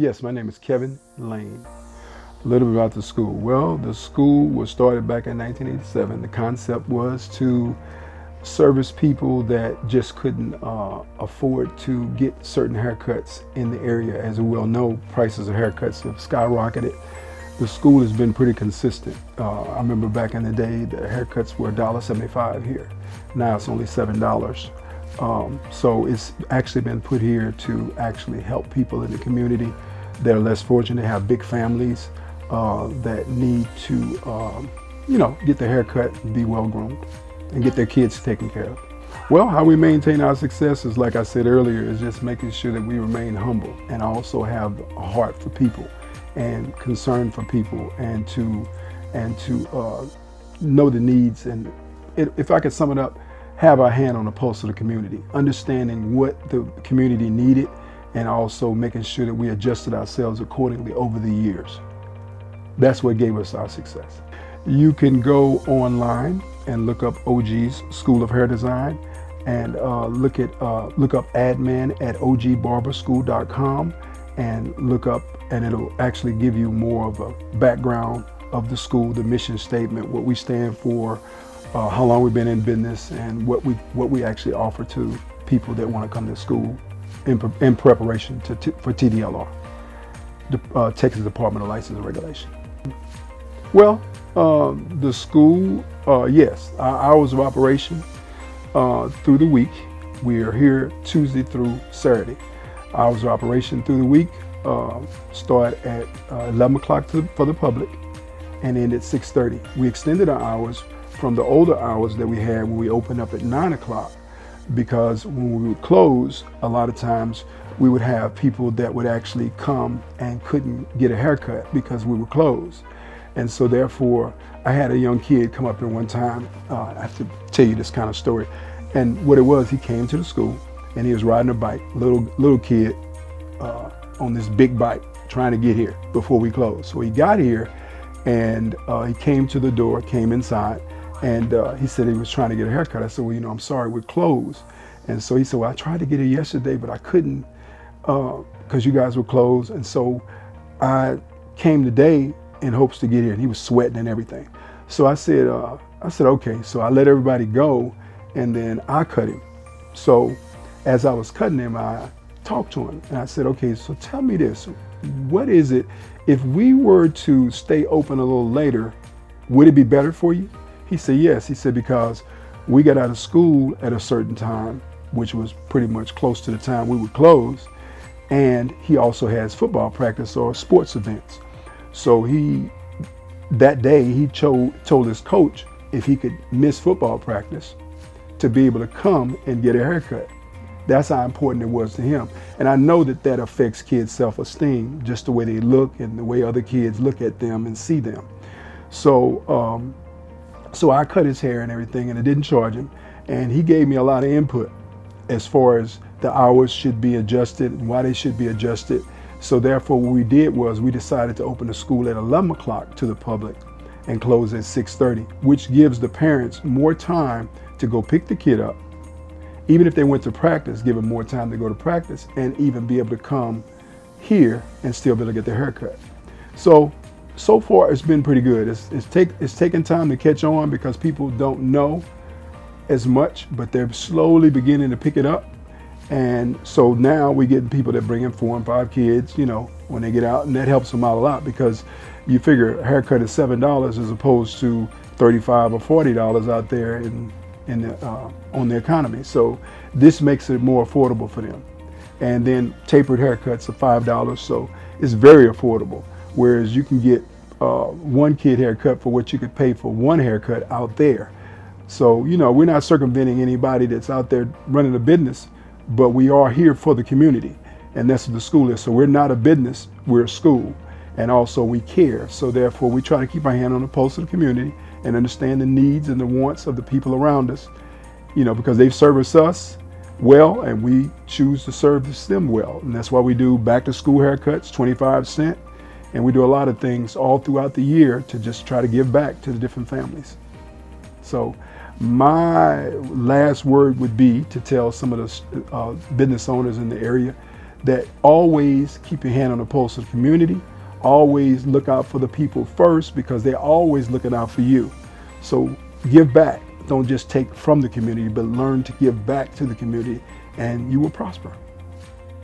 Yes, my name is Kevin Lane. A little bit about the school. Well, the school was started back in 1987. The concept was to service people that just couldn't afford to get certain haircuts in the area. As we well know, prices of haircuts have skyrocketed. The school has been pretty consistent. I remember back in the day, the haircuts were $1.75 here. Now it's only $7. So it's actually been put here to actually help people in the community that are less fortunate, have big families that need to, get their haircut and be well groomed and get their kids taken care of. Well, how we maintain our success is, like I said earlier, is just making sure that we remain humble and also have a heart for people and concern for people and to know the needs. And if I could sum it up, have our hand on the pulse of the community, understanding what the community needed and also making sure that we adjusted ourselves accordingly over the years. That's what gave us our success. You can go online and look up OG's School of Hair Design and look up admin at ogbarberschool.com and look up, and it'll actually give you more of a background of the school, the mission statement, what we stand for, how long we've been in business, and what we actually offer to people that want to come to school in preparation for TDLR, the Texas Department of License and Regulation. Well, the school, yes, our hours of operation through the week. We are here Tuesday through Saturday. Hours of operation through the week start at 11 o'clock for the public and end at 6:30. We extended our hours from the older hours that we had when we opened up at 9 o'clock, because when we would close, a lot of times we would have people that would actually come and couldn't get a haircut because we were closed. And so therefore, I had a young kid come up here one time. I have to tell you this kind of story. And what it was, he came to the school and he was riding a bike, little kid on this big bike, trying to get here before we closed. So he got here and he came to the door, came inside, and he said he was trying to get a haircut. I said, well, I'm sorry, we're closed. And so he said, well, I tried to get it yesterday, but I couldn't because you guys were closed. And so I came today in hopes to get here. And he was sweating and everything. So I said, okay. So I let everybody go, and then I cut him. So as I was cutting him, I talked to him, and I said, okay, so tell me this. What is it, if we were to stay open a little later, would it be better for you? He said, yes. He said, because we got out of school at a certain time, which was pretty much close to the time we would close. And he also has football practice or sports events. So that day he told his coach if he could miss football practice to be able to come and get a haircut. That's how important it was to him. And I know that affects kids' self-esteem, just the way they look and the way other kids look at them and see them. So I cut his hair and everything, and I didn't charge him. And he gave me a lot of input as far as the hours should be adjusted and why they should be adjusted. So therefore, what we did was we decided to open the school at 11 o'clock to the public and close at 6:30, which gives the parents more time to go pick the kid up. Even if they went to practice, give them more time to go to practice and even be able to come here and still be able to get their haircut. So far it's been pretty good. It's taken time to catch on because people don't know as much, but they're slowly beginning to pick it up. And so now we're getting people that bring in 4 and 5 kids, when they get out, and that helps them out a lot because you figure a haircut is $7 as opposed to $35 or $40 out there on the economy. So this makes it more affordable for them. And then tapered haircuts are $5, so it's very affordable. Whereas you can get one kid haircut for what you could pay for one haircut out there. So, we're not circumventing anybody that's out there running a business, but we are here for the community. And that's what the school is. So we're not a business, we're a school. And also we care. So therefore we try to keep our hand on the pulse of the community and understand the needs and the wants of the people around us, because they've serviced us well and we choose to service them well. And that's why we do back to school haircuts, 25 cents. And we do a lot of things all throughout the year to just try to give back to the different families. So my last word would be to tell some of the business owners in the area that always keep your hand on the pulse of the community. Always look out for the people first, because they're always looking out for you. So give back. Don't just take from the community, but learn to give back to the community, and you will prosper.